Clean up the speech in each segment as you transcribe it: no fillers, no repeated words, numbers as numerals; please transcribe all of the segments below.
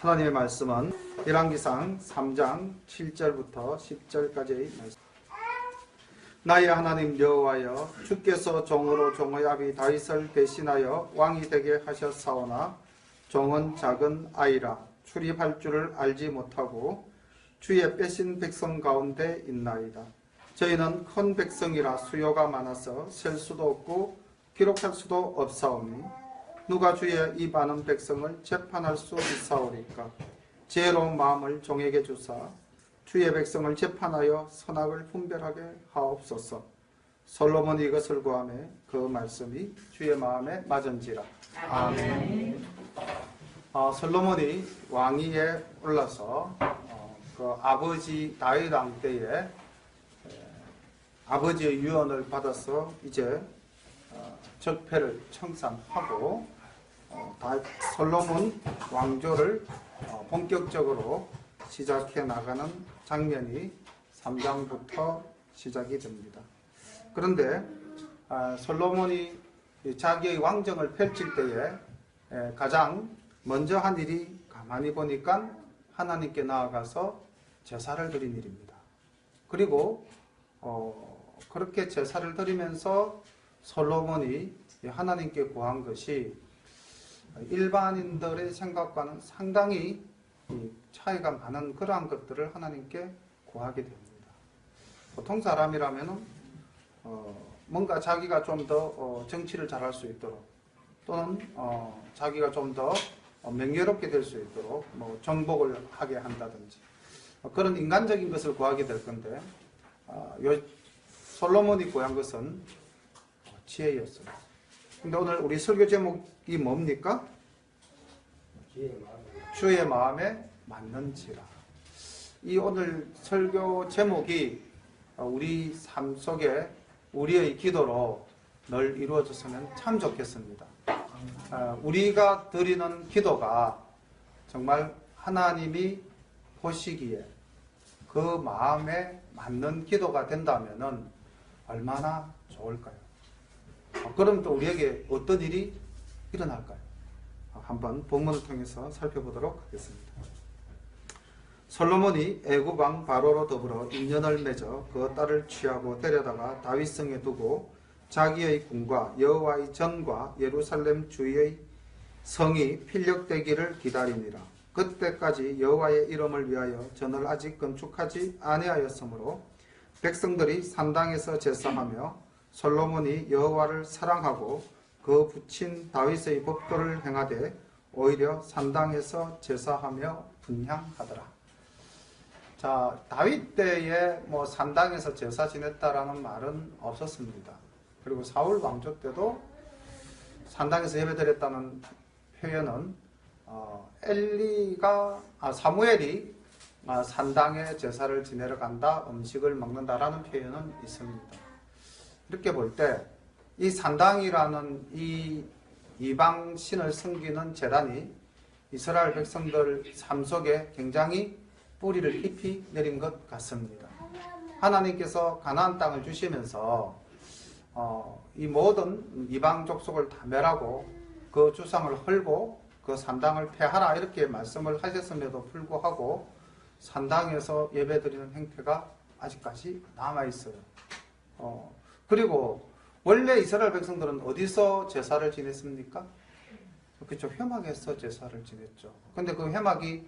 하나님의 말씀은 열왕기상 3장 7절부터 10절까지의 말씀. 나의 하나님 여호와여, 주께서 종으로 종의 아비 다윗을 대신하여 왕이 되게 하셨사오나 종은 작은 아이라 출입할 줄을 알지 못하고 주의 빼신 백성 가운데 있나이다. 저희는 큰 백성이라 수요가 많아서 셀 수도 없고 기록할 수도 없사오니 누가 주의 이 많은 백성을 재판할 수 있사오리까? 지혜로운 마음을 종에게 주사 주의 백성을 재판하여 선악을 분별하게 하옵소서. 솔로몬이 이것을 구하매 그 말씀이 주의 마음에 맞은지라. 아멘. 솔로몬이 왕위에 올라서 그 아버지 다윗 왕 때에 아버지의 유언을 받아서 이제 적폐를 청산하고 솔로몬 왕조를 본격적으로 시작해 나가는 장면이 3장부터 시작이 됩니다. 그런데 솔로몬이 자기의 왕정을 펼칠 때에 가장 먼저 한 일이 가만히 보니까 하나님께 나아가서 제사를 드린 일입니다. 그리고 그렇게 제사를 드리면서 솔로몬이 하나님께 구한 것이 일반인들의 생각과는 상당히 차이가 많은 그러한 것들을 하나님께 구하게 됩니다. 보통 사람이라면 뭔가 자기가 좀 더 정치를 잘할 수 있도록 또는 자기가 좀 더 명예롭게 될 수 있도록 정복을 하게 한다든지 그런 인간적인 것을 구하게 될 건데 솔로몬이 구한 것은 지혜였습니다. 근데 오늘 우리 설교 제목이 뭡니까? 주의 마음에 맞는지라. 이 오늘 설교 제목이 우리 삶 속에 우리의 기도로 늘 이루어졌으면 참 좋겠습니다. 우리가 드리는 기도가 정말 하나님이 보시기에 그 마음에 맞는 기도가 된다면 얼마나 좋을까요? 그럼 또 우리에게 어떤 일이 일어날까요? 한번 본문을 통해서 살펴보도록 하겠습니다. 솔로몬이 애굽 왕 바로로 더불어 인연을 맺어 그 딸을 취하고 데려다가 다윗성에 두고 자기의 궁과 여호와의 전과 예루살렘 주의 성이 필력되기를 기다리니라. 그때까지 여호와의 이름을 위하여 전을 아직 건축하지 아니하였으므로 백성들이 산당에서 제사하며 솔로몬이 여호와를 사랑하고 그 부친 다윗의 법도를 행하되 오히려 산당에서 제사하며 분향하더라. 자, 다윗 때에 산당에서 제사 지냈다라는 말은 없었습니다. 그리고 사울 왕조 때도 산당에서 예배드렸다는 표현은 사무엘이 산당에 제사를 지내러 간다, 음식을 먹는다라는 표현은 있습니다. 이렇게 볼 때 이 산당이라는 이 이방 신을 섬기는 제단이 이스라엘 백성들 삶 속에 굉장히 뿌리를 깊이 내린 것 같습니다. 하나님께서 가나안 땅을 주시면서 이 모든 이방 족속을 다 멸하고 그 주상을 헐고 그 산당을 폐하라 이렇게 말씀을 하셨음에도 불구하고 산당에서 예배드리는 행태가 아직까지 남아있어요. 그리고 원래 이스라엘 백성들은 어디서 제사를 지냈습니까? 그쪽 회막에서 제사를 지냈죠. 근데 그 회막이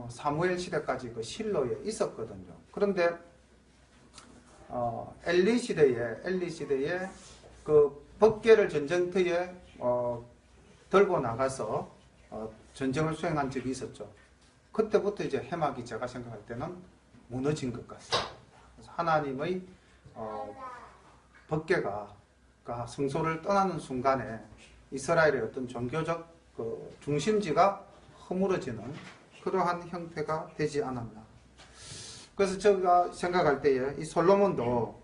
사무엘 시대까지 그 실로에 있었거든요. 그런데 엘리 시대에 그 법궤를 전쟁터에 들고 나가서 전쟁을 수행한 적이 있었죠. 그때부터 이제 회막이 제가 생각할 때는 무너진 것 같습니다. 그래서 하나님의 법궤가 성소를 떠나는 순간에 이스라엘의 어떤 종교적 그 중심지가 허물어지는 그러한 형태가 되지 않았나. 그래서 제가 생각할 때에 이 솔로몬도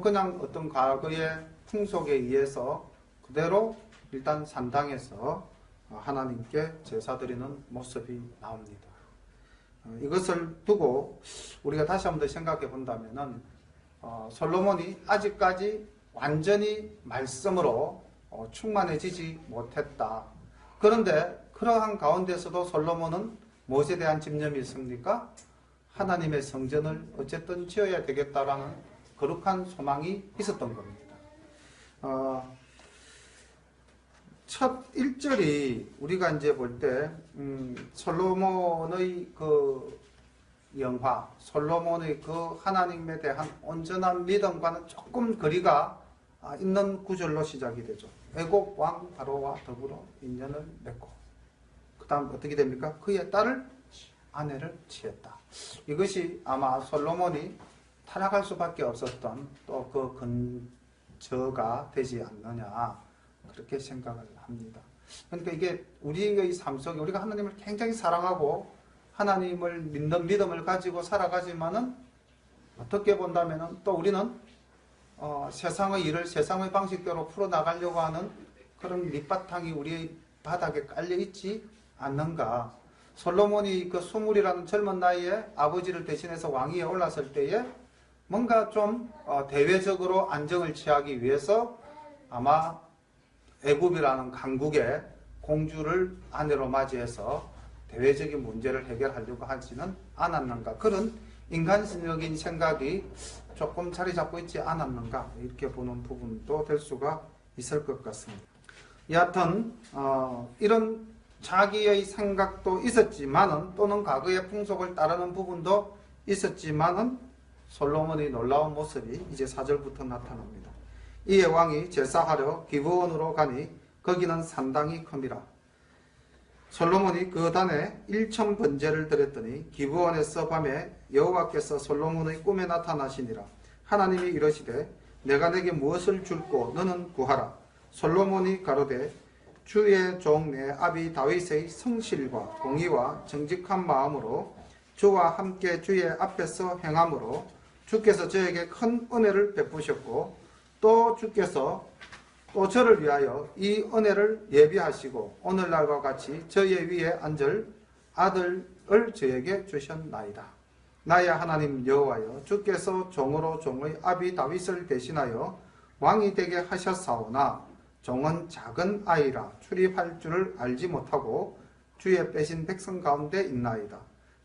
그냥 어떤 과거의 풍속에 의해서 그대로 일단 산당에서 하나님께 제사 드리는 모습이 나옵니다. 이것을 두고 우리가 다시 한번 더 생각해 본다면은 솔로몬이 아직까지 완전히 말씀으로 충만해지지 못했다. 그런데 그러한 가운데서도 솔로몬은 무엇에 대한 집념이 있습니까? 하나님의 성전을 어쨌든 지어야 되겠다라는 거룩한 소망이 있었던 겁니다. 첫 1절이 우리가 이제 볼 때 솔로몬의 그 영화, 솔로몬의 그 하나님에 대한 온전한 믿음과는 조금 거리가 있는 구절로 시작이 되죠. 애굽 왕 바로와 더불어 인연을 맺고, 그 다음 어떻게 됩니까? 그의 딸을 아내를 취했다. 이것이 아마 솔로몬이 타락할 수밖에 없었던 또 그 근저가 되지 않느냐, 그렇게 생각을 합니다. 그러니까 이게 우리의 삶 속에 우리가 하나님을 굉장히 사랑하고 하나님을 믿는 믿음을 가지고 살아가지만은 어떻게 본다면은 또 우리는 세상의 일을 세상의 방식대로 풀어나가려고 하는 그런 밑바탕이 우리의 바닥에 깔려 있지 않는가. 솔로몬이 그 20이라는 젊은 나이에 아버지를 대신해서 왕위에 올랐을 때에 뭔가 좀 대외적으로 안정을 취하기 위해서 아마 애굽이라는 강국의 공주를 아내로 맞이해서 대외적인 문제를 해결하려고 하지는 않았는가. 그런 인간적인 생각이 조금 자리 잡고 있지 않았는가, 이렇게 보는 부분도 될 수가 있을 것 같습니다. 여하튼 이런 자기의 생각도 있었지만은, 또는 과거의 풍속을 따르는 부분도 있었지만은, 솔로몬의 놀라운 모습이 이제 4절부터 나타납니다. 이에 왕이 제사하려 기브온으로 가니 거기는 산당이 큼이라. 솔로몬이 그 단에 1000번제를 드렸더니 기브온에서 밤에 여호와께서 솔로몬의 꿈에 나타나시니라. 하나님이 이러시되 내가 내게 무엇을 줄꼬 너는 구하라. 솔로몬이 가로되 주의 종 내 아비 다윗의 성실과 공의와 정직한 마음으로 주와 함께 주의 앞에서 행함으로 주께서 저에게 큰 은혜를 베푸셨고, 또 주께서 또 저를 위하여 이 은혜를 예비하시고 오늘날과 같이 저의 위에 앉을 아들을 저에게 주셨나이다. 나의 하나님 여호와여, 주께서 종으로 종의 아비 다윗을 대신하여 왕이 되게 하셨사오나 종은 작은 아이라 출입할 줄을 알지 못하고 주의 빼신 백성 가운데 있나이다.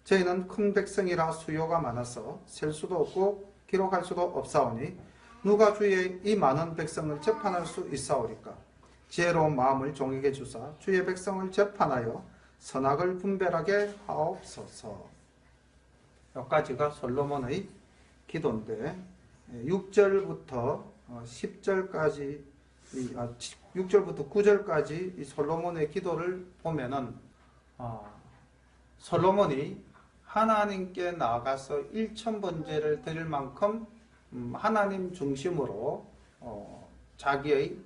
저희는 큰 백성이라 수요가 많아서 셀 수도 없고 기록할 수도 없사오니 누가 주의 이 많은 백성을 재판할 수 있사오리까? 지혜로운 마음을 종에게 주사 주의 백성을 재판하여 선악을 분별하게 하옵소서. 여기까지가 솔로몬의 기도인데, 6절부터 10절까지 6절부터 9절까지 이 솔로몬의 기도를 보면은 솔로몬이 하나님께 나아가서 1000번제를 드릴 만큼 하나님 중심으로 자기의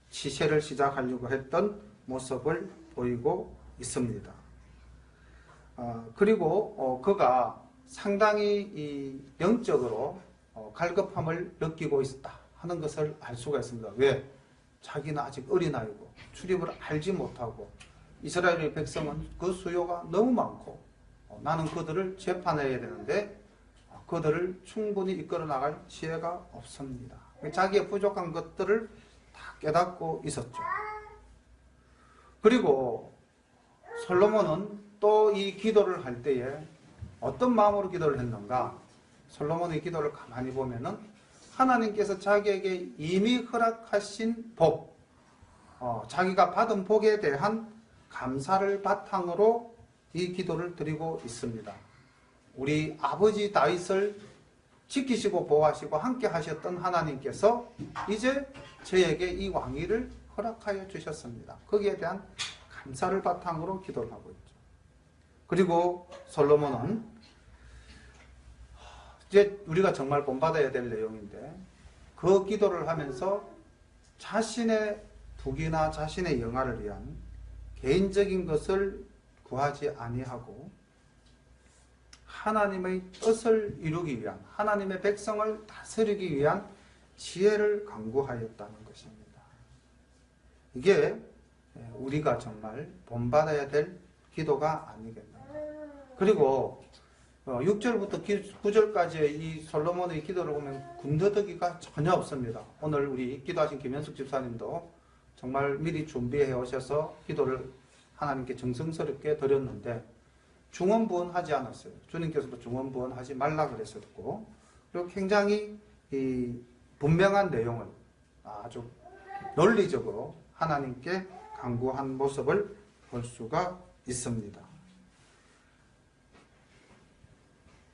시세를 시작하려고 했던 모습을 보이고 있습니다. 그리고 그가 상당히 이 영적으로 갈급함을 느끼고 있었다 하는 것을 알 수가 있습니다. 왜? 자기는 아직 어린아이고 출입을 알지 못하고 이스라엘의 백성은 그 수요가 너무 많고 나는 그들을 재판해야 되는데 그들을 충분히 이끌어 나갈 지혜가 없습니다. 자기의 부족한 것들을 다 깨닫고 있었죠. 그리고 솔로몬은 또 이 기도를 할 때에 어떤 마음으로 기도를 했는가? 솔로몬의 기도를 가만히 보면은 하나님께서 자기에게 이미 허락하신 복, 자기가 받은 복에 대한 감사를 바탕으로 이 기도를 드리고 있습니다. 우리 아버지 다윗을 지키시고 보호하시고 함께 하셨던 하나님께서 이제 저에게 이 왕위를 허락하여 주셨습니다. 거기에 대한 감사를 바탕으로 기도를 하고 있죠. 그리고 솔로몬은 이제 우리가 정말 본받아야 될 내용인데, 그 기도를 하면서 자신의 덕이나 자신의 영화를 위한 개인적인 것을 구하지 아니하고 하나님의 뜻을 이루기 위한, 하나님의 백성을 다스리기 위한 지혜를 강구하였다는 것입니다. 이게 우리가 정말 본받아야 될 기도가 아니겠나. 그리고 6절부터 9절까지의 이 솔로몬의 기도를 보면 군더더기가 전혀 없습니다. 오늘 우리 기도하신 김현숙 집사님도 정말 미리 준비해 오셔서 기도를 하나님께 정성스럽게 드렸는데 중언부언하지 않았어요. 주님께서도 중언부언하지 말라 그랬었고, 그리고 굉장히 이 분명한 내용을 아주 논리적으로 하나님께 간구한 모습을 볼 수가 있습니다.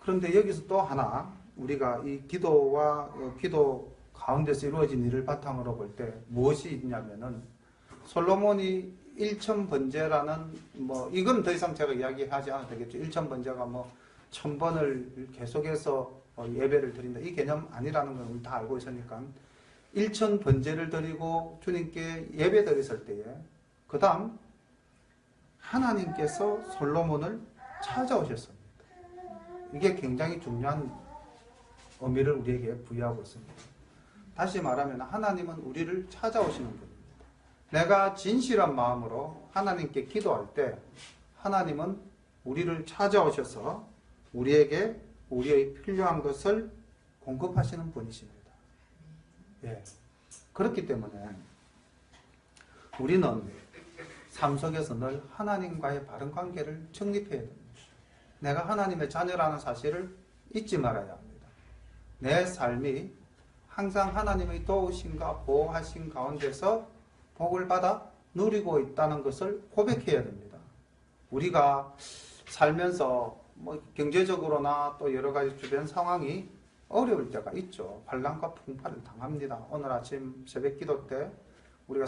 그런데 여기서 또 하나 우리가 이 기도와 기도 가운데서 이루어진 일을 바탕으로 볼 때 무엇이 있냐면은 솔로몬이 일천번제라는 이건 더 이상 제가 이야기하지 않아도 되겠죠. 일천번제가 1000번을 계속해서 예배를 드린다 이 개념 아니라는 건 우리 다 알고 있으니까 일천번제를 드리고 주님께 예배 드렸을 때에 그 다음 하나님께서 솔로몬을 찾아오셨습니다. 이게 굉장히 중요한 의미를 우리에게 부여하고 있습니다. 다시 말하면 하나님은 우리를 찾아오시는 분입니다. 내가 진실한 마음으로 하나님께 기도할 때 하나님은 우리를 찾아오셔서 우리에게 우리의 필요한 것을 공급하시는 분이십니다. 예. 그렇기 때문에 우리는 삶 속에서 늘 하나님과의 바른 관계를 정립해야 됩니다. 내가 하나님의 자녀라는 사실을 잊지 말아야 합니다. 내 삶이 항상 하나님의 도우심과 보호하신 가운데서 복을 받아 누리고 있다는 것을 고백해야 됩니다. 우리가 살면서 경제적으로나 또 여러 가지 주변 상황이 어려울 때가 있죠. 환난과 풍파를 당합니다. 오늘 아침 새벽 기도 때 우리가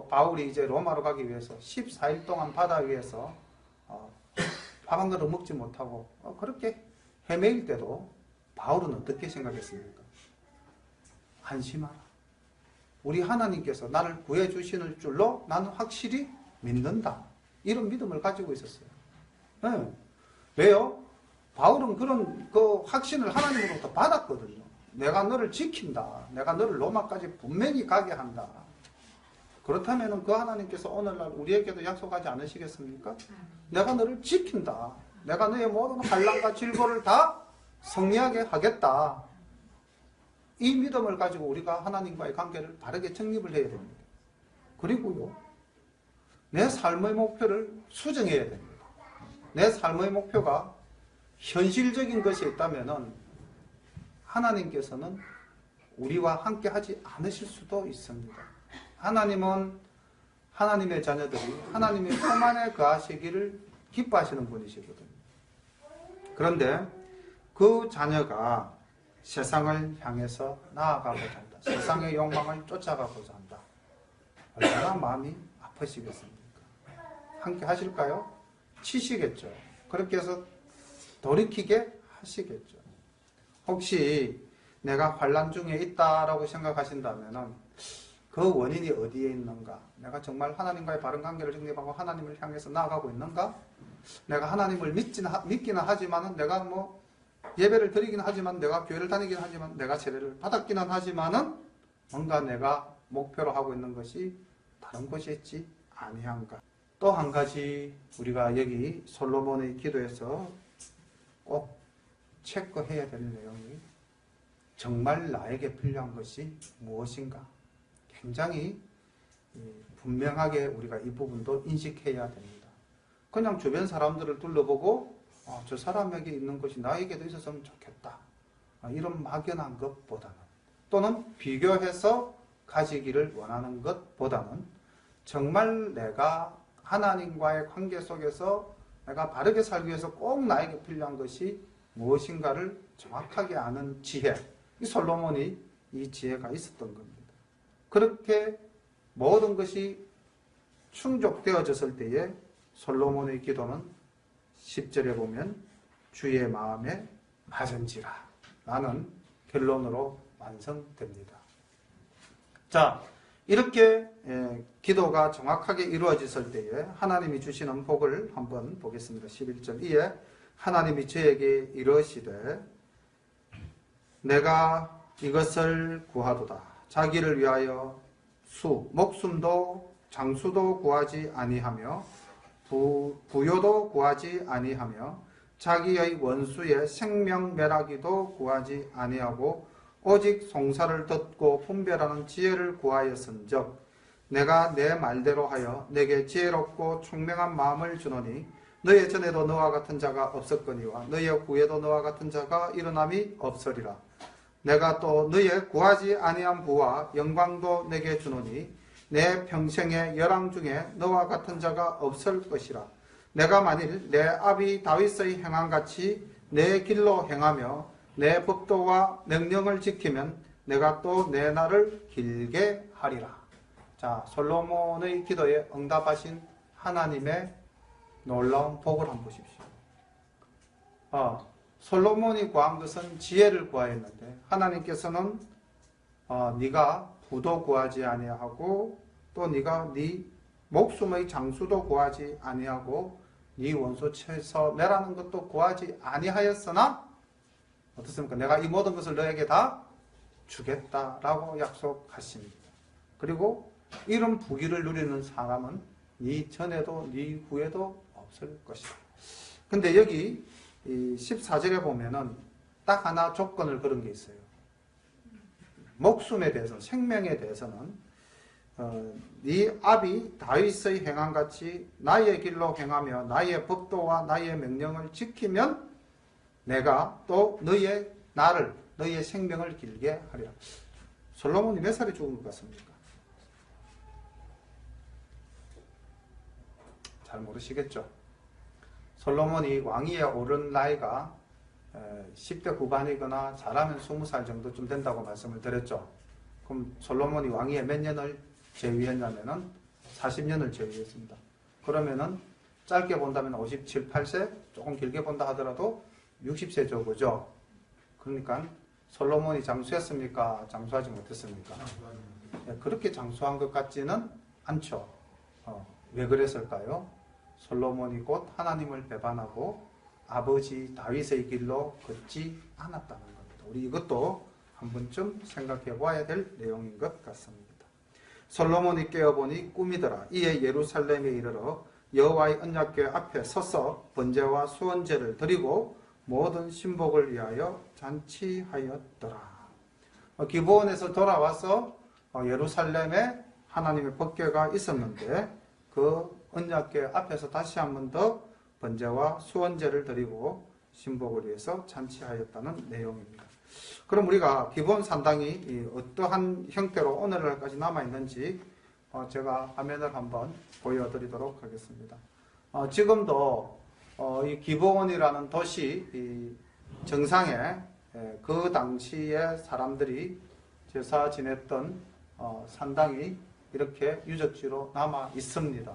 바울이 이제 로마로 가기 위해서 14일 동안 바다 위에서 밥 한 그릇 먹지 못하고 그렇게 헤매일 때도 바울은 어떻게 생각했습니까? 안심하라. 우리 하나님께서 나를 구해주시는 줄로 나는 확실히 믿는다. 이런 믿음을 가지고 있었어요. 네. 왜요? 바울은 그런 확신을 하나님으로부터 받았거든요. 내가 너를 지킨다. 내가 너를 로마까지 분명히 가게 한다. 그렇다면 그 하나님께서 오늘날 우리에게도 약속하지 않으시겠습니까? 내가 너를 지킨다. 내가 너의 모든 환난과 질고를 다 승리하게 하겠다. 이 믿음을 가지고 우리가 하나님과의 관계를 바르게 정립을 해야 됩니다. 그리고요, 내 삶의 목표를 수정해야 됩니다. 내 삶의 목표가 현실적인 것이 있다면 하나님께서는 우리와 함께 하지 않으실 수도 있습니다. 하나님은 하나님의 자녀들이 하나님의 품 안에 거하시기를 기뻐하시는 분이시거든요. 그런데 그 자녀가 세상을 향해서 나아가고자 한다. 세상의 욕망을 쫓아가고자 한다. 얼마나 마음이 아프시겠습니까? 함께 하실까요? 치시겠죠. 그렇게 해서 돌이키게 하시겠죠. 혹시 내가 환난 중에 있다라고 생각하신다면 그 원인이 어디에 있는가? 내가 정말 하나님과의 바른 관계를 정립하고 하나님을 향해서 나아가고 있는가? 내가 하나님을 믿기는 하지만은 내가 예배를 드리긴 하지만 내가 교회를 다니긴 하지만 내가 세례를 받았기는 하지만은 뭔가 내가 목표로 하고 있는 것이 다른 곳이 있지 아니한가? 또 한 가지 우리가 여기 솔로몬의 기도에서 꼭 체크해야 될 내용이 정말 나에게 필요한 것이 무엇인가? 굉장히 분명하게 우리가 이 부분도 인식해야 됩니다. 그냥 주변 사람들을 둘러보고 저 사람에게 있는 것이 나에게도 있었으면 좋겠다. 이런 막연한 것보다는 또는 비교해서 가지기를 원하는 것보다는 정말 내가 하나님과의 관계 속에서 내가 바르게 살기 위해서 꼭 나에게 필요한 것이 무엇인가를 정확하게 아는 지혜. 이 솔로몬이 이 지혜가 있었던 겁니다. 그렇게 모든 것이 충족되어졌을 때에 솔로몬의 기도는 10절에 보면 주의 마음에 맞은지라 라는 결론으로 완성됩니다. 자, 이렇게 기도가 정확하게 이루어졌을 때에 하나님이 주시는 복을 한번 보겠습니다. 11절 이에 하나님이 저에게 이르시되 내가 이것을 구하도다. 자기를 위하여 목숨도 장수도 구하지 아니하며 부요도 구하지 아니하며 자기의 원수의 생명멸하기도 구하지 아니하고 오직 송사를 듣고 분별하는 지혜를 구하였은즉 내가 내 말대로 하여 내게 지혜롭고 총명한 마음을 주노니 너의 전에도 너와 같은 자가 없었거니와 너의 후에도 너와 같은 자가 일어남이 없으리라. 내가 또 너의 구하지 아니한 부와 영광도 내게 주노니 내 평생의 열왕 중에 너와 같은 자가 없을 것이라. 내가 만일 내 아비 다윗의 행함같이 내 길로 행하며 내 법도와 명령을 지키면 내가 또 내 날을 길게 하리라. 자, 솔로몬의 기도에 응답하신 하나님의 놀라운 복을 한번 보십시오. 솔로몬이 구한 것은 지혜를 구하였는데 하나님께서는 네가 부도 구하지 아니하고 또 네가 네 목숨의 장수도 구하지 아니하고 네 원수 쳐서 매라는 것도 구하지 아니하였으나 어떻습니까? 내가 이 모든 것을 너에게 다 주겠다라고 약속하십니다. 그리고 이런 부귀를 누리는 사람은 네 전에도 네 후에도 없을 것이다. 근데 여기 14절에 보면은 딱 하나 조건을 걸은 게 있어요. 목숨에 대해서, 생명에 대해서는 네 아비 다윗의 행함같이 나의 길로 행하며 나의 법도와 나의 명령을 지키면 내가 또 너의 나를, 너의 생명을 길게 하리라. 솔로몬이 몇 살에 죽은 것 같습니까? 잘 모르시겠죠? 솔로몬이 왕위에 오른 나이가 10대 후반이거나 잘하면 20살 정도쯤 된다고 말씀을 드렸죠. 그럼 솔로몬이 왕위에 몇 년을 재위했냐면은 40년을 재위했습니다. 그러면은 짧게 본다면 57, 8세, 조금 길게 본다 하더라도 60세죠, 그죠? 그러니까 솔로몬이 장수했습니까? 장수하지 못했습니까? 그렇게 장수한 것 같지는 않죠. 왜 그랬을까요? 솔로몬이 곧 하나님을 배반하고 아버지 다윗의 길로 걷지 않았다는 겁니다. 우리 이것도 한 번쯤 생각해 봐야 될 내용인 것 같습니다. 솔로몬이 깨어보니 꿈이더라. 이에 예루살렘에 이르러 여호와의 언약궤 앞에 서서 번제와 수원제를 드리고 모든 신복을 위하여 잔치하였더라. 기브온에서 돌아와서 예루살렘에 하나님의 법궤가 있었는데 그 언약궤 앞에서 다시 한 번 더 번제와 수원제를 드리고 신복을 위해서 잔치하였다는 내용입니다. 그럼 우리가 기브온 산당이 어떠한 형태로 오늘날까지 남아있는지 제가 화면을 한번 보여드리도록 하겠습니다. 지금도 이 기브온이라는 도시 정상에 그 당시에 사람들이 제사 지냈던 산당이 이렇게 유적지로 남아 있습니다.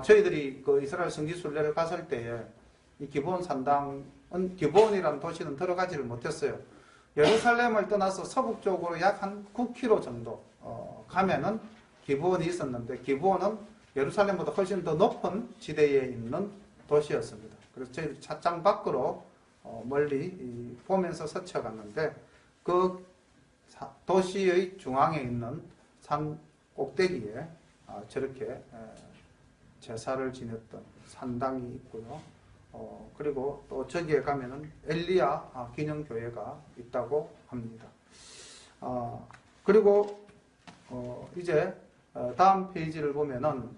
저희들이 그 이스라엘 성지순례를 갔을 때에 이 기브온 산당은, 기브온이라는 도시는 들어가지를 못했어요. 예루살렘을 떠나서 서북 쪽으로 약 한 9km 정도 가면은 기브온이 있었는데, 기브온은 예루살렘보다 훨씬 더 높은 지대에 있는 도시였습니다. 그래서 저희들이 찻장 밖으로 멀리 보면서 스쳐갔는데, 그 도시의 중앙에 있는 산 꼭대기에 저렇게 제사를 지냈던 산당이 있고요. 그리고 또 저기에 가면은 엘리야 기념교회가 있다고 합니다. 그리고 이제 다음 페이지를 보면은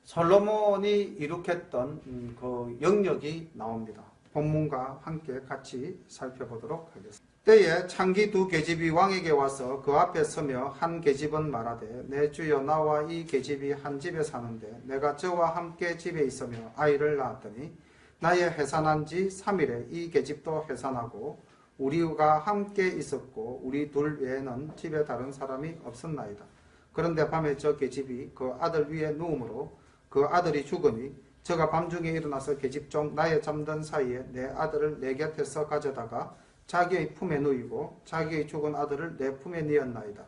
솔로몬이 이룩했던 그 영역이 나옵니다. 본문과 함께 같이 살펴보도록 하겠습니다. 때에 창기 두 계집이 왕에게 와서 그 앞에 서며 한 계집은 말하되 내 주여 나와 이 계집이 한 집에 사는데 내가 저와 함께 집에 있으며 아이를 낳았더니 나의 해산한 지 3일에 이 계집도 해산하고 우리가 함께 있었고 우리 둘 외에는 집에 다른 사람이 없었나이다. 그런데 밤에 저 계집이 그 아들 위에 누움으로 그 아들이 죽으니 저가 밤중에 일어나서 계집종 나의 잠든 사이에 내 아들을 내 곁에서 가져다가 자기의 품에 누이고 자기의 죽은 아들을 내 품에 뉘었나이다.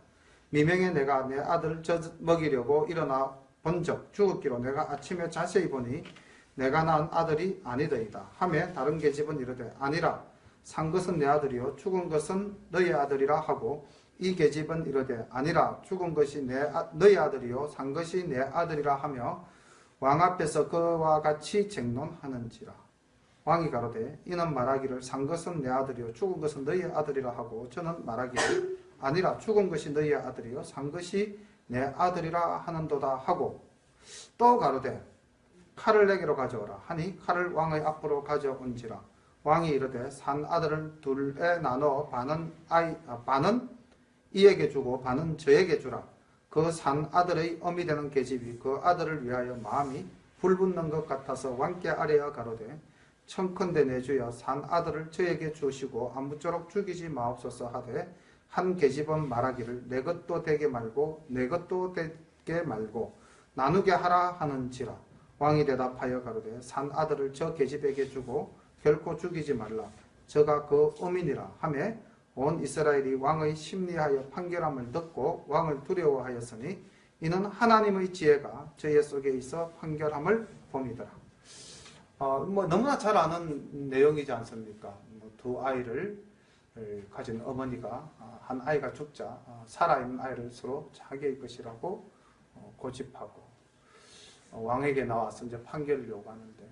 미명에 내가 내 아들을 먹이려고 일어나 본적 죽었기로 내가 아침에 자세히 보니 내가 낳은 아들이 아니더이다. 하매 다른 계집은 이르되 아니라 산 것은 내 아들이요 죽은 것은 너의 아들이라 하고 이 계집은 이르되 아니라 죽은 것이 너의 아들이요 산 것이 내 아들이라 하며 왕 앞에서 그와 같이 쟁론하는지라. 왕이 가로되 이는 말하기를 산 것은 내 아들이요 죽은 것은 너의 아들이라 하고 저는 말하기를 아니라 죽은 것이 너의 아들이요 산 것이 내 아들이라 하는도다 하고 또 가로되 칼을 내게로 가져오라 하니 칼을 왕의 앞으로 가져온지라 왕이 이르되 산 아들을 둘에 나눠 반은 이에게 주고 반은 저에게 주라. 그 산 아들의 어미 되는 계집이 그 아들을 위하여 마음이 불붙는 것 같아서 왕께 아뢰어 가로되 청컨대 내 주여 산 아들을 저에게 주시고 아무쪼록 죽이지 마옵소서 하되 한 계집은 말하기를 내 것도 되게 말고 내 것도 되게 말고 나누게 하라 하는지라. 왕이 대답하여 가로되 산 아들을 저 계집에게 주고 결코 죽이지 말라. 저가 그 어민이라 하매 온 이스라엘이 왕의 심리하여 판결함을 듣고 왕을 두려워하였으니 이는 하나님의 지혜가 저의 속에 있어 판결함을 봄이더라. 너무나 잘 아는 내용이지 않습니까? 두 아이를 가진 어머니가 한 아이가 죽자 살아있는 아이를 서로 자기의 것이라고 고집하고 왕에게 나와서 이제 판결을 요구하는데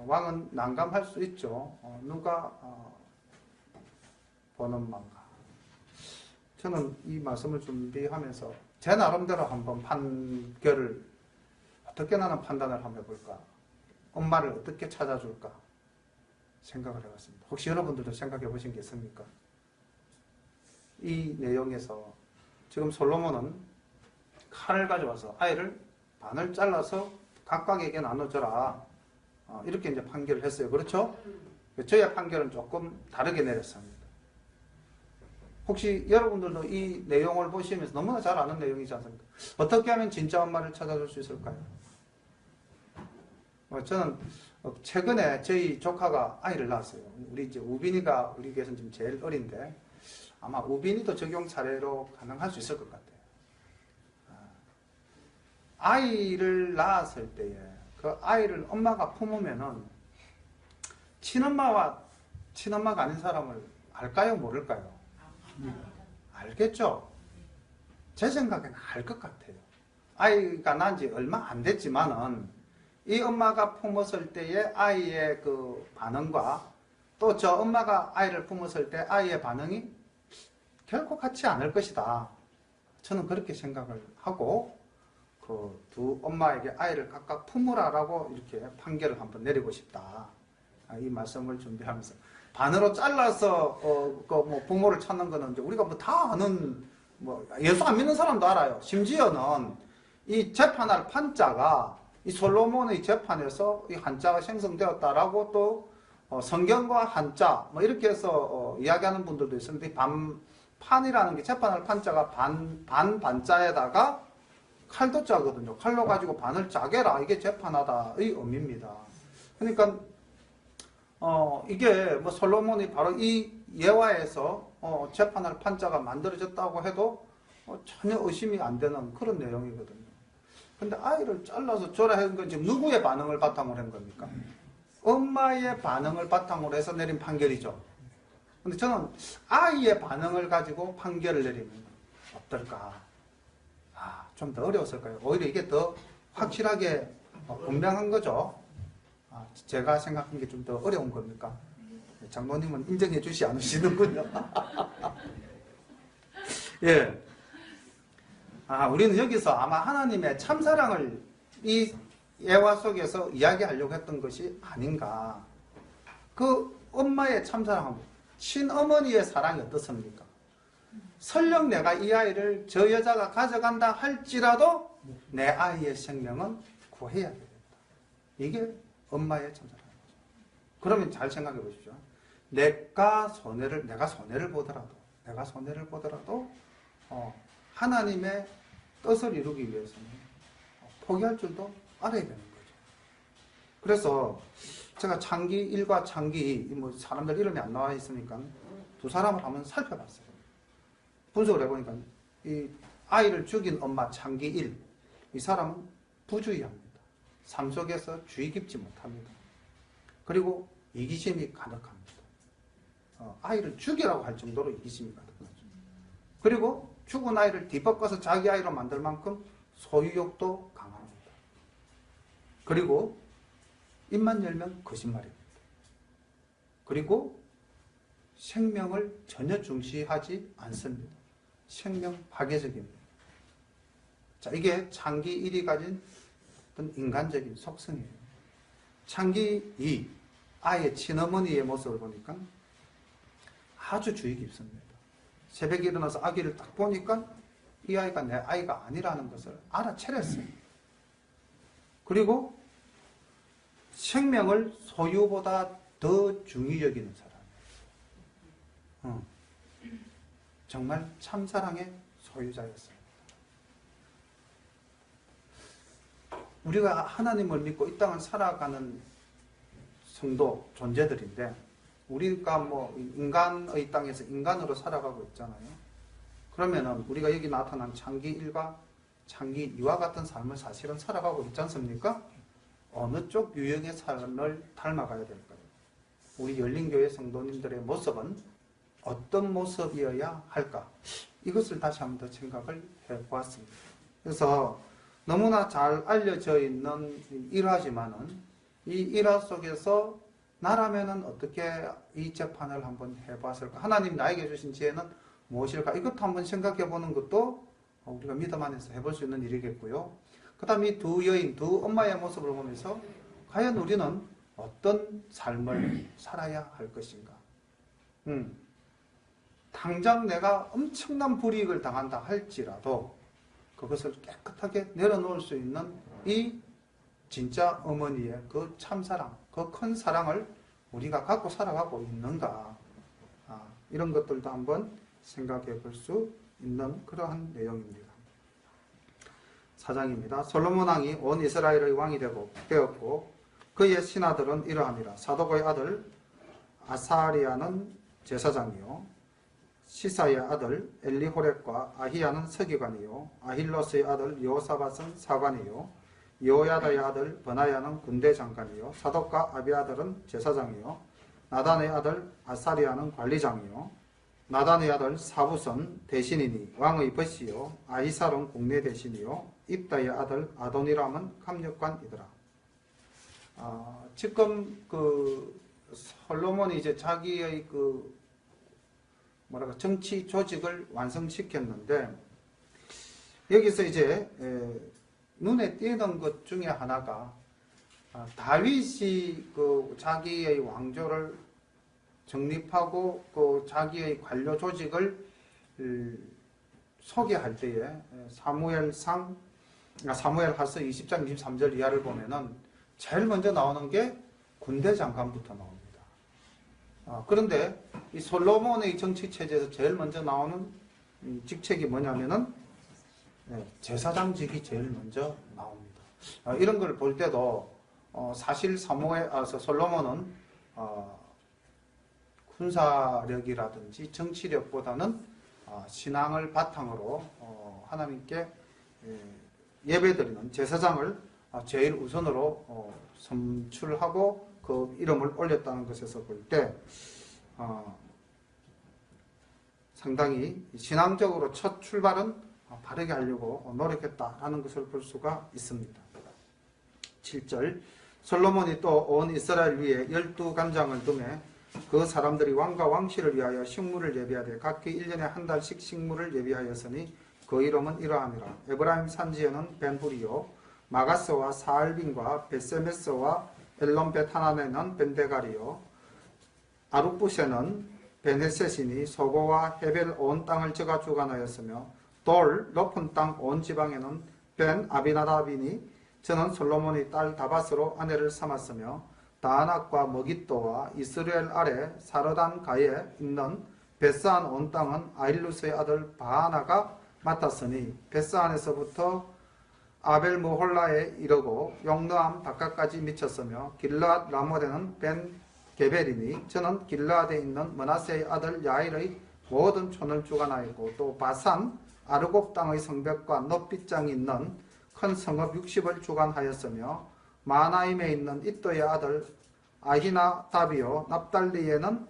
왕은 난감할 수 있죠. 누가 보는 만가. 저는 이 말씀을 준비하면서 제 나름대로 한번 판결을 어떻게 나는 판단을 한번 해볼까. 엄마를 어떻게 찾아줄까 생각을 해봤습니다. 혹시 여러분들도 생각해 보신 게 있습니까? 이 내용에서 지금 솔로몬은 칼을 가져와서 아이를 반을 잘라서 각각에게 나눠줘라. 이렇게 이제 판결을 했어요. 그렇죠? 저의 판결은 조금 다르게 내렸습니다. 혹시 여러분들도 이 내용을 보시면서 너무나 잘 아는 내용이지 않습니까? 어떻게 하면 진짜 엄마를 찾아줄 수 있을까요? 저는 최근에 저희 조카가 아이를 낳았어요. 우리 이제 우빈이가 우리 교회에서는 지금 제일 어린데 아마 우빈이도 적용 사례로 가능할 수 있을 것 같아요. 아이를 낳았을 때에 그 아이를 엄마가 품으면은 친엄마가 아닌 사람을 알까요? 모를까요? 알겠죠? 제 생각에는 알 것 같아요. 아이가 난 지 얼마 안 됐지만은 이 엄마가 품었을 때의 아이의 그 반응과 또 저 엄마가 아이를 품었을 때 아이의 반응이 결코 같지 않을 것이다. 저는 그렇게 생각을 하고 그 두 엄마에게 아이를 각각 품으라라고 이렇게 판결을 한번 내리고 싶다. 이 말씀을 준비하면서 반으로 잘라서 뭐 부모를 찾는 거는 이제 우리가 뭐 다 아는 예수 안 믿는 사람도 알아요. 심지어는 이 재판할 판자가 이 솔로몬의 재판에서 이 한자가 생성되었다라고 또 성경과 한자 뭐 이렇게 해서 이야기하는 분들도 있었는데 판이라는 게 재판할 판자가 반자에다가 칼도 짜거든요. 칼로 가지고 반을 짜게라. 이게 재판하다의 의미입니다. 그러니까 이게 뭐 솔로몬이 바로 이 예화에서 재판할 판자가 만들어졌다고 해도 전혀 의심이 안 되는 그런 내용이거든요. 근데 아이를 잘라서 줘라 한 건 지금 누구의 반응을 바탕으로 한 겁니까? 엄마의 반응을 바탕으로 해서 내린 판결이죠. 근데 저는 아이의 반응을 가지고 판결을 내리면 어떨까? 좀 더 어려웠을까요? 오히려 이게 더 확실하게 분명한 거죠. 제가 생각한 게 좀 더 어려운 겁니까? 장모님은 인정해 주시 않으시는군요. 예. 우리는 여기서 아마 하나님의 참사랑을 이 예화 속에서 이야기하려고 했던 것이 아닌가. 그 엄마의 참사랑은 친어머니의 사랑이 어떻습니까? 설령 내가 이 아이를 저 여자가 가져간다 할지라도 내 아이의 생명은 구해야 되겠다. 이게 엄마의 참사랑인 거죠. 그러면 잘 생각해 보십시오. 내가 손해를 보더라도 하나님의 뜻을 이루기 위해서는 포기할 줄도 알아야 되는 거죠. 그래서 제가 창기 1과 창기 2, 뭐 사람들 이름이 안 나와 있으니까 두 사람을 한번 살펴봤어요. 분석을 해보니까 이 아이를 죽인 엄마 창기 1, 이 사람은 부주의합니다. 삶 속에서 주의 깊지 못합니다. 그리고 이기심이 가득합니다. 아이를 죽이라고 할 정도로 이기심이 가득하죠. 그리고 죽은 아이를 뒤바꿔서 자기 아이로 만들 만큼 소유욕도 강합니다. 그리고 입만 열면 거짓말입니다. 그리고 생명을 전혀 중시하지 않습니다. 생명 파괴적입니다. 자, 이게 창기 1이 가진 어떤 인간적인 속성이에요. 창기 2, 아이의 친어머니의 모습을 보니까 아주 주의 깊습니다. 새벽에 일어나서 아기를 딱 보니까 이 아이가 내 아이가 아니라는 것을 알아차렸어요. 그리고 생명을 소유보다 더 중히 여기는 사람. 정말 참사랑의 소유자였어요. 우리가 하나님을 믿고 이 땅을 살아가는 성도, 존재들인데 우리가 뭐 인간의 땅에서 인간으로 살아가고 있잖아요. 그러면은 우리가 여기 나타난 창기 1과 창기 2와 같은 삶을 사실은 살아가고 있지 않습니까? 어느 쪽 유형의 삶을 닮아가야 될까요? 우리 열린교회 성도님들의 모습은 어떤 모습이어야 할까? 이것을 다시 한번 더 생각을 해보았습니다. 그래서 너무나 잘 알려져 있는 일화지만은 이 일화 속에서 나라면은 어떻게 이 재판을 한번 해봤을까? 하나님 나에게 주신 지혜는 무엇일까? 이것도 한번 생각해 보는 것도 우리가 믿음 안에서 해볼 수 있는 일이겠고요. 그 다음에 이 두 여인, 두 엄마의 모습을 보면서 과연 우리는 어떤 삶을 살아야 할 것인가? 당장 내가 엄청난 불이익을 당한다 할지라도 그것을 깨끗하게 내려놓을 수 있는 이 진짜 어머니의 그 참사랑, 그 큰 사랑을 우리가 갖고 살아가고 있는가? 이런 것들도 한번 생각해 볼 수 있는 그러한 내용입니다. 4장입니다. 솔로몬 왕이 온 이스라엘의 왕이 되었고 그의 신하들은 이러함이라. 사독의 아들 아사리아는 제사장이요 시사의 아들 엘리호렙과 아히야는 서기관이요 아힐로스의 아들 여호사밧은 사관이요 여호야다의 아들 버나야는 군대 장관이요 사독과 아비아들은 제사장이요 나단의 아들 아사리아는 관리장이요 나단의 아들 사붓은 대신이니 왕의 벗이요 아히살은 국내 대신이요 입다의 아들 아도니람은 감력관이더라. 지금 그 솔로몬이 이제 자기의 그 정치 조직을 완성시켰는데 여기서 이제 눈에 띄는 것 중에 하나가 다윗이 그 자기의 왕조를 정립하고 그 자기의 관료 조직을 소개할 때에 사무엘하서 20장 23절 이하를 보면은 제일 먼저 나오는 게 군대 장관부터 나옵니다. 그런데 이 솔로몬의 정치 체제에서 제일 먼저 나오는 직책이 뭐냐면은 제사장직이 제일 먼저 나옵니다. 이런 걸 볼 때도 사실 솔로몬은 군사력이라든지 정치력보다는 신앙을 바탕으로 하나님께 예배드리는 제사장을 제일 우선으로 선출하고 그 이름을 올렸다는 것에서 볼 때 상당히 신앙적으로 첫 출발은 바르게 하려고 노력했다라는 것을 볼 수가 있습니다. 7절 솔로몬이 또 온 이스라엘 위에 12관장을 두매 그 사람들이 왕과 왕실을 위하여 식물을 예비하되 각기 1년에 한 달씩 식물을 예비하였으니 그 이름은 이러함이라. 에브라임 산지에는 벤후리요 마가스와 사알빈과 베세메스와 엘론벳하나네는 벤데가리요 아룻부세는 베네셋이니 소고와 헤벨 온 땅을 저가 주관하였으며 돌 높은 땅 온 지방에는 벤 아비나답이니 저는 솔로몬의 딸 다밧으로 아내를 삼았으며 다아낙과 머깃도와 이스라엘 아래 사르단 가에 있는 베스안 온 땅은 아힐루스의 아들 바하나가 맡았으니 베스안에서부터 아벨무홀라에 이르고 용르암 바깥까지 미쳤으며 길르앗 라모데는 벤 게벨이니 저는 길르앗에 있는 므낫세의 아들 야일의 모든 촌을 주관하였고 또 바산 아르곱 땅의 성벽과 높빗장이 있는 큰 성읍 60을 주관하였으며 마나임에 있는 이또의 아들 아히나답이요 납달리에는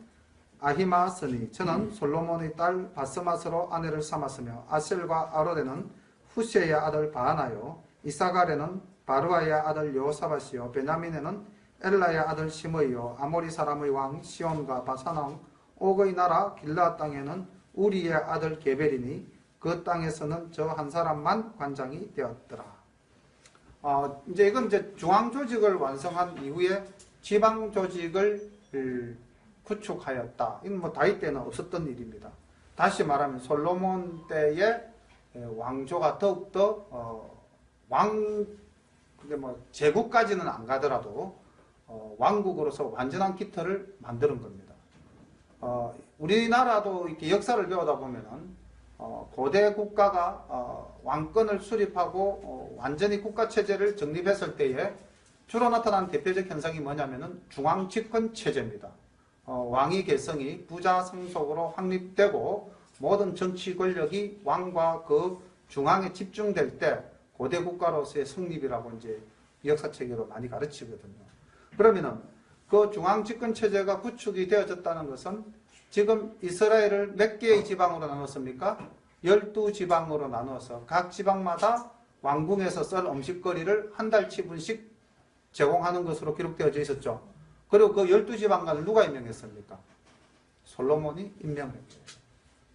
아히마스니 저는 솔로몬의 딸 바스맛으로 아내를 삼았으며 아셀과 아로데는 후세의 아들 바하나요 이사갈에는 바루아의 아들 여호사밧이요 베냐민에는 엘라의 아들 시므이요 아모리 사람의 왕 시온과 바산왕 옥의 나라 길르앗 땅에는 우리의 아들 게벨이니 그 그 땅에서는 저 한 사람만 관장이 되었더라. 이제 이건 이제 중앙 조직을 완성한 이후에 지방 조직을 구축하였다. 이건 뭐 다윗 때는 없었던 일입니다. 다시 말하면 솔로몬 때의 왕조가 더욱더 근데 뭐 제국까지는 안 가더라도 왕국으로서 완전한 깃털을 만드는 겁니다. 우리나라도 이렇게 역사를 배우다 보면은 고대 국가가 왕권을 수립하고 완전히 국가 체제를 정립했을 때에 주로 나타난 대표적 현상이 뭐냐면은 중앙 집권 체제입니다. 왕위 계승이 부자 상속으로 확립되고 모든 정치 권력이 왕과 그 중앙에 집중될 때 고대 국가로서의 성립이라고 이제 역사책에도 많이 가르치거든요. 그러면은 그 중앙 집권 체제가 구축이 되어졌다는 것은 지금 이스라엘을 몇 개의 지방으로 나눴습니까? 12지방으로 나누어서 각 지방마다 왕궁에서 썰 음식거리를 한 달치분씩 제공하는 것으로 기록되어져 있었죠. 그리고 그 12지방관을 누가 임명했습니까? 솔로몬이 임명했죠.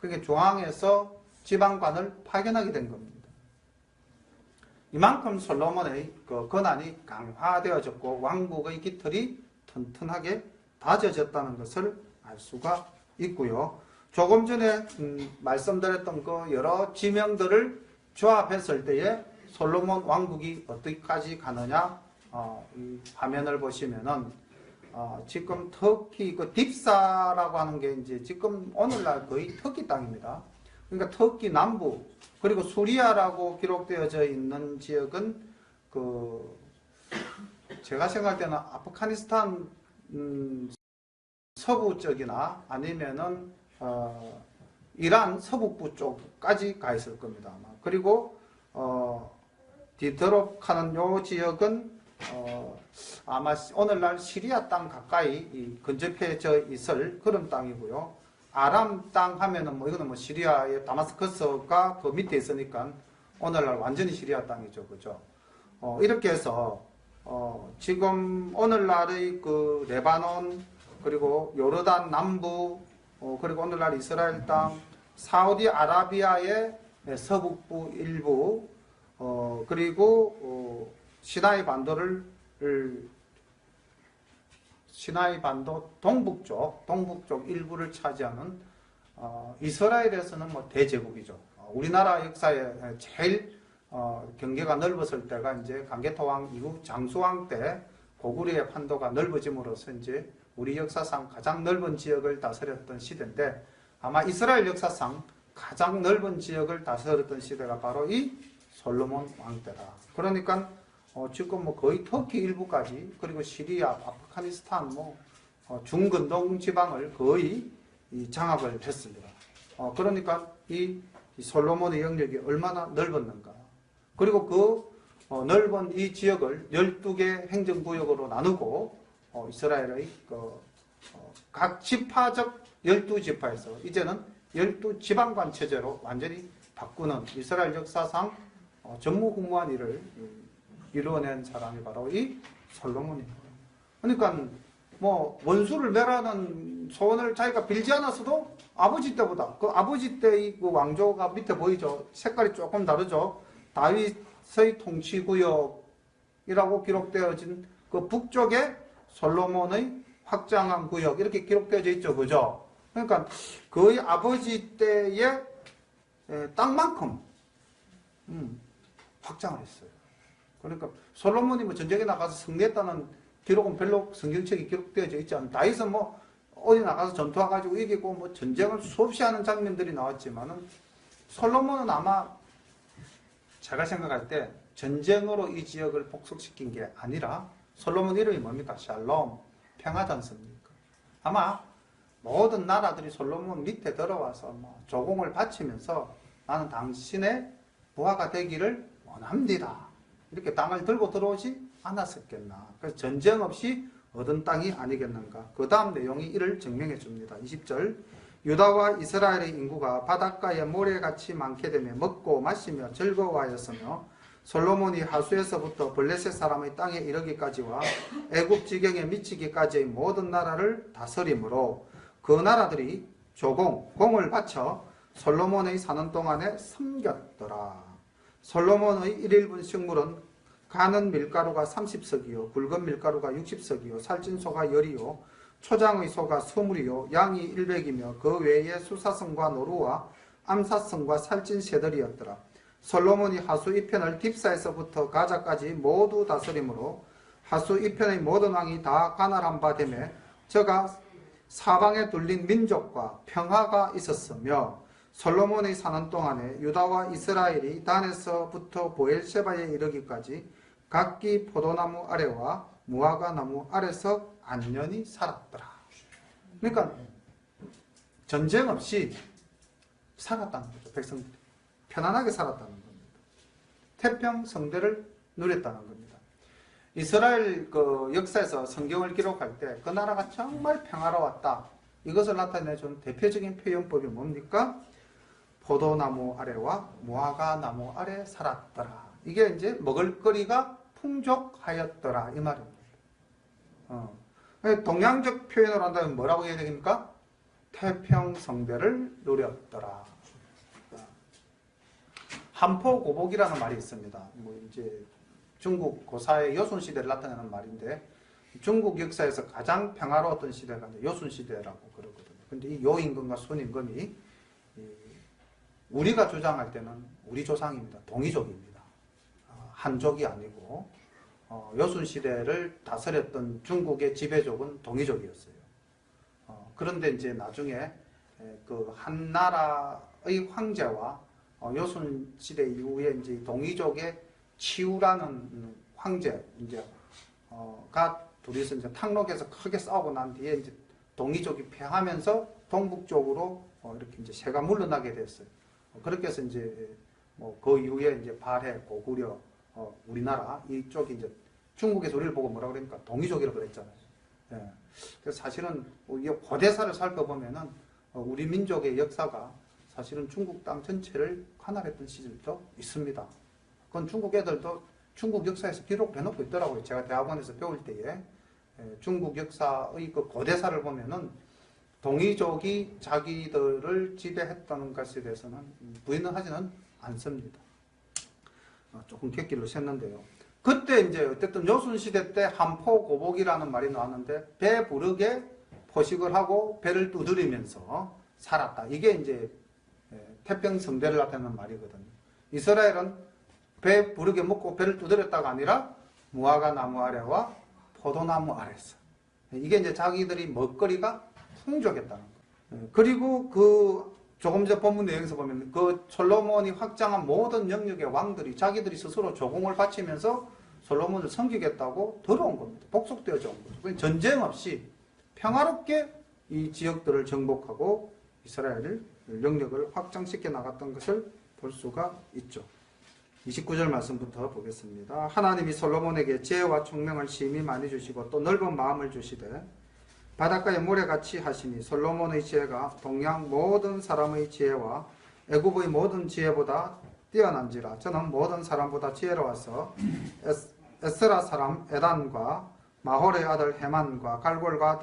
그러니까 중앙에서 지방관을 파견하게 된 겁니다. 이만큼 솔로몬의 그 권한이 강화되어졌고 왕국의 깃털이 튼튼하게 다져졌다는 것을 알 수가 있고요. 조금 전에 말씀드렸던 그 여러 지명들을 조합했을 때에 솔로몬 왕국이 어디까지 가느냐, 이 화면을 보시면은 지금 터키 그 딥사라고 하는 게 이제 지금 오늘날 거의 터키 땅입니다. 그러니까 터키 남부 그리고 수리아라고 기록되어져 있는 지역은 그 제가 생각할 때는 아프가니스탄 서부 쪽이나 아니면은 이란 서북부 쪽까지 가 있을 겁니다. 아마. 그리고 디드롭하는 요 지역은 아마 오늘날 시리아 땅 가까이 근접해져 있을 그런 땅이고요. 아람 땅 하면은 뭐 이거는 뭐 시리아의 다마스커스가 그 밑에 있으니까 오늘날 완전히 시리아 땅이죠, 그죠? 이렇게 해서 지금 오늘날의 그 레바논 그리고 요르단 남부 그리고 오늘날 이스라엘 땅, 사우디아라비아의 서북부 일부 그리고 시나이 반도 동북쪽 일부를 차지하는 이스라엘에서는 뭐 대제국이죠. 우리나라 역사에 제일 경계가 넓었을 때가 이제 강개토왕 이후 장수왕 때 고구려의 판도가 넓어짐으로써 이제 우리 역사상 가장 넓은 지역을 다스렸던 시대인데 아마 이스라엘 역사상 가장 넓은 지역을 다스렸던 시대가 바로 이 솔로몬 왕 때다. 그러니까 지금 뭐 거의 터키 일부까지 그리고 시리아, 아프가니스탄, 중근동 지방을 거의 장악을 했습니다. 그러니까 이 솔로몬의 영역이 얼마나 넓었는가. 그리고 그 넓은 이 지역을 12개 행정구역으로 나누고 이스라엘의 각 지파적 12지파에서 이제는 12지방관 체제로 완전히 바꾸는 이스라엘 역사상 전무후무한 일을 이루어낸 사람이 바로 이 솔로몬입니다. 그러니까 뭐 원수를 멸하는 소원을 자기가 빌지 않았어도 아버지 때보다 그 아버지 때의 그 왕조가 밑에 보이죠. 색깔이 조금 다르죠. 다윗의 통치구역이라고 기록되어진 그 북쪽에 솔로몬의 확장한 구역 이렇게 기록되어져 있죠, 그죠? 그러니까 거의 아버지 때의 땅만큼 확장을 했어요. 그러니까 솔로몬이 뭐 전쟁에 나가서 승리했다는 기록은 별로 성경책에 기록되어져 있지 않아요. 다윗은 뭐 어디 나가서 전투해가지고 이기고 뭐 전쟁을 수없이 하는 장면들이 나왔지만은 솔로몬은 아마 제가 생각할 때 전쟁으로 이 지역을 복속시킨 게 아니라 솔로몬 이름이 뭡니까? 샬롬, 평화지 않습니까? 아마 모든 나라들이 솔로몬 밑에 들어와서 뭐 조공을 바치면서 나는 당신의 부하가 되기를 원합니다. 이렇게 땅을 들고 들어오지 않았었겠나. 그래서 전쟁 없이 얻은 땅이 아니겠는가. 그 다음 내용이 이를 증명해 줍니다. 20절 유다와 이스라엘의 인구가 바닷가에 모래같이 많게 되며 먹고 마시며 즐거워하였으며 솔로몬이 하수에서부터 블레셋 사람의 땅에 이르기까지와 애굽 지경에 미치기까지의 모든 나라를 다스림으로 그 나라들이 공을 바쳐 솔로몬의 사는 동안에 섬겼더라. 솔로몬의 1인분 식물은 가는 밀가루가 30석이요 굵은 밀가루가 60석이요 살찐 소가 10이요 초장의 소가 20이요 양이 100이며 그 외에 수사성과 노루와 암사성과 살찐 새들이었더라. 솔로몬이 하수 2편을 딥사에서부터 가자까지 모두 다스림으로 하수 2편의 모든 왕이 다 가난한 바 되매 저가 사방에 둘린 민족과 평화가 있었으며 솔로몬이 사는 동안에 유다와 이스라엘이 단에서부터 보엘세바에 이르기까지 각기 포도나무 아래와 무화과 나무 아래서 안전히 살았더라. 그러니까 전쟁 없이 살았다는 거죠. 백성들이 편안하게 살았다는 겁니다. 태평성대를 누렸다는 겁니다. 이스라엘 그 역사에서 성경을 기록할 때 그 나라가 정말 평화로웠다. 이것을 나타내준 대표적인 표현법이 뭡니까? 포도나무 아래와 무화과 나무 아래 살았더라. 이게 이제 먹을거리가 풍족하였더라 이 말입니다. 동양적 표현으로 한다면 뭐라고 해야 되겠습니까? 태평성대를 누렸더라. 한포고복이라는 말이 있습니다. 뭐 이제 중국 고사의 요순시대를 나타내는 말인데 중국 역사에서 가장 평화로웠던 시대가 요순시대라고 그러거든요. 근데 이 요임금과 순임금이 우리가 주장할 때는 우리 조상입니다. 동이족입니다. 한족이 아니고 요순시대를 다스렸던 중국의 지배족은 동이족이었어요. 그런데 이제 나중에 그 한나라의 황제와 요순시대 이후에 이제 동이족의 치우라는 황제 가 둘이서 이제 탕록에서 크게 싸우고 난 뒤에 이제 동이족이 패하면서 동북 쪽으로 이렇게 이제 새가 물러나게 됐어요. 그렇게 해서 이제 뭐 그 이후에 이제 발해, 고구려, 우리나라 이쪽이 이제 중국에서 우리를 보고 뭐라 그러니까 동이족이라고 그랬잖아요. 예. 그래서 사실은 이 고대사를 살펴보면은 우리 민족의 역사가 사실은 중국 땅 전체를 관할했던 시절도 있습니다. 그건 중국 애들도 중국 역사에서 기록을 해놓고 있더라고요. 제가 대학원에서 배울 때에 중국 역사의 그 고대사를 보면은 동이족이 자기들을 지배했다는 것에 대해서는 부인은 하지는 않습니다. 조금 객기로 샜는데요. 그때 이제 어쨌든 요순시대 때 한포고복이라는 말이 나왔는데 배부르게 포식을 하고 배를 두드리면서 살았다. 이게 이제 태평성대를 나타내는 말이거든요. 이스라엘은 배 부르게 먹고 배를 두드렸다가 아니라 무화과 나무 아래와 포도나무 아래서 이게 이제 자기들이 먹거리가 풍족했다는 거예요. 그리고 그 조금 전 본문 내용에서 보면 그 솔로몬이 확장한 모든 영역의 왕들이 자기들이 스스로 조공을 바치면서 솔로몬을 섬기겠다고 들어온 겁니다. 복속되어져 온 거죠. 전쟁 없이 평화롭게 이 지역들을 정복하고 이스라엘 영역을 확장시켜 나갔던 것을 볼 수가 있죠. 29절 말씀부터 보겠습니다. 하나님이 솔로몬에게 지혜와 총명을 심히 많이 주시고 또 넓은 마음을 주시되 바닷가에 모래같이 하시니 솔로몬의 지혜가 동양 모든 사람의 지혜와 애굽의 모든 지혜보다 뛰어난지라. 저는 모든 사람보다 지혜로워서 에스라 사람 에단과 마홀의 아들 헤만과 갈골과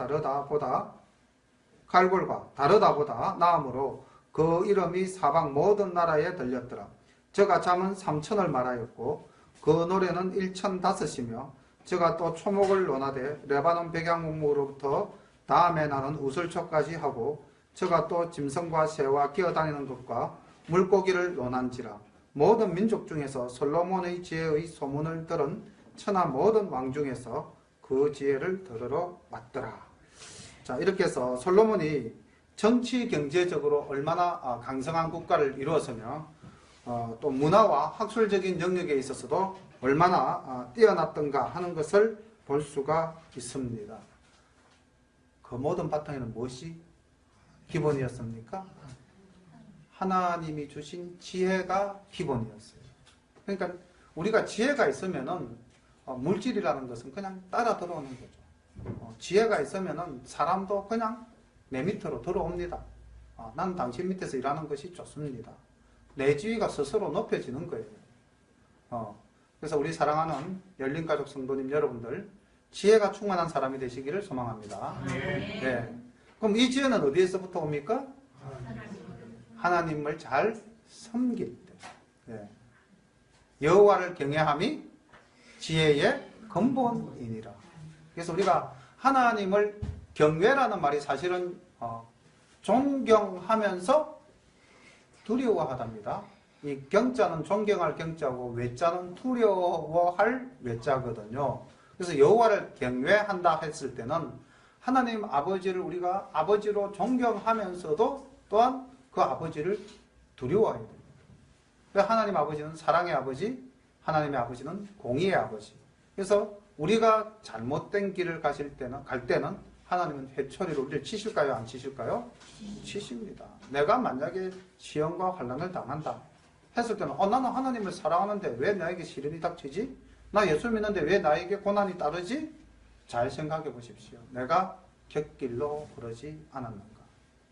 다르다보다 나음으로 그 이름이 사방 모든 나라에 들렸더라. 저가 잠은 3천을 말하였고 그 노래는 1,005이며 저가 또 초목을 논하되 레바논 백양목무로부터 다음에 나는 우슬초까지 하고 저가 또 짐승과 새와 기어다니는 것과 물고기를 논한지라. 모든 민족 중에서 솔로몬의 지혜의 소문을 들은 천하 모든 왕 중에서 그 지혜를 들으러 왔더라. 자, 이렇게 해서 솔로몬이 정치 경제적으로 얼마나 강성한 국가를 이루었으며 또 문화와 학술적인 영역에 있어서도 얼마나 뛰어났던가 하는 것을 볼 수가 있습니다. 그 모든 바탕에는 무엇이 기본이었습니까? 하나님이 주신 지혜가 기본이었어요. 그러니까 우리가 지혜가 있으면은 물질이라는 것은 그냥 따라 들어오는 거죠. 지혜가 있으면은 사람도 그냥 내 밑으로 들어옵니다. 난 당신 밑에서 일하는 것이 좋습니다. 내 지위가 스스로 높여지는 거예요. 그래서 우리 사랑하는 열린가족 성도님 여러분들, 지혜가 충만한 사람이 되시기를 소망합니다. 네. 그럼 이 지혜는 어디에서부터 옵니까? 하나님을 잘 섬길 때. 예. 여호와를 경외함이 지혜의 근본이니라. 그래서 우리가 하나님을 경외라는 말이 사실은 존경하면서 두려워하답니다. 이 경자는 존경할 경자고 외자는 두려워할 외자거든요. 그래서 여호와를 경외한다 했을 때는 하나님 아버지를 우리가 아버지로 존경하면서도 또한 그 아버지를 두려워해야 됩니다. 하나님 아버지는 사랑의 아버지, 하나님의 아버지는 공의의 아버지. 그래서 우리가 잘못된 길을 갈 때는 하나님은 회초리로 우리를 치실까요? 안 치실까요? 치십니다. 내가 만약에 시험과 환난을 당한다 했을 때는 나는 하나님을 사랑하는데 왜 나에게 시련이 닥치지? 나 예수 믿는데 왜 나에게 고난이 따르지? 잘 생각해 보십시오. 내가 곁길로 그러지 않았는가?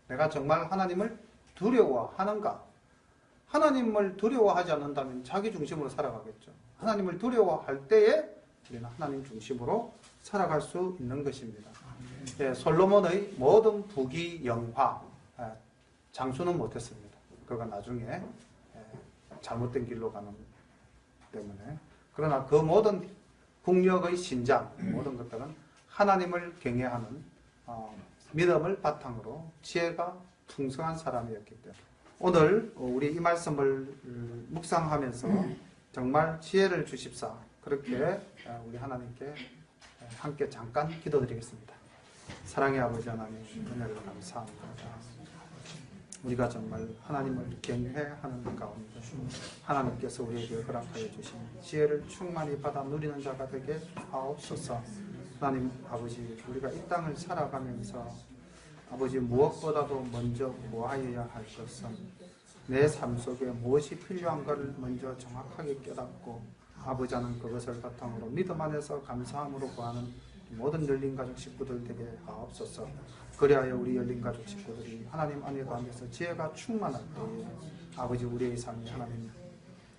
내가 정말 하나님을 두려워하는가? 하나님을 두려워하지 않는다면 자기 중심으로 살아가겠죠. 하나님을 두려워할 때에 우리는 하나님 중심으로 살아갈 수 있는 것입니다. 예, 솔로몬의 모든 부귀 영화 장수는 못했습니다. 그가 나중에 잘못된 길로 가는 때문에. 그러나 그 모든 국력의 신장 모든 것들은 하나님을 경외하는 믿음을 바탕으로 지혜가 풍성한 사람이었기 때문에 오늘 우리 이 말씀을 묵상하면서 정말 지혜를 주십사 그렇게 우리 하나님께 함께 잠깐 기도드리겠습니다. 사랑의 아버지 하나님 은혜를 감사합니다. 우리가 정말 하나님을 경외하는 가운데 하나님께서 우리에게 허락하여 주신 지혜를 충만히 받아 누리는 자가 되게 하옵소서. 하나님 아버지 우리가 이 땅을 살아가면서 아버지 무엇보다도 먼저 구하여야 할 것은 내 삶 속에 무엇이 필요한가를 먼저 정확하게 깨닫고 아버지 하는 그것을 바탕으로 믿음 안에서 감사함으로 구하는 모든 열린가족 식구들 되게 하옵소서. 그리하여 우리 열린가족 식구들이 하나님 안에 가운데서 지혜가 충만할 때에 아버지 우리의 삶이 하나님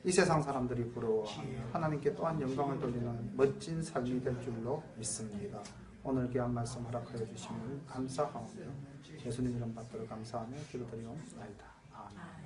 이 세상 사람들이 부러워하며 하나님께 또한 영광을 돌리는 멋진 삶이 될 줄로 믿습니다. 오늘 귀한 말씀 허락하여 주심을 감사하오며 예수님 이름 받들어 감사하며 기도드리옵나이다. 아멘.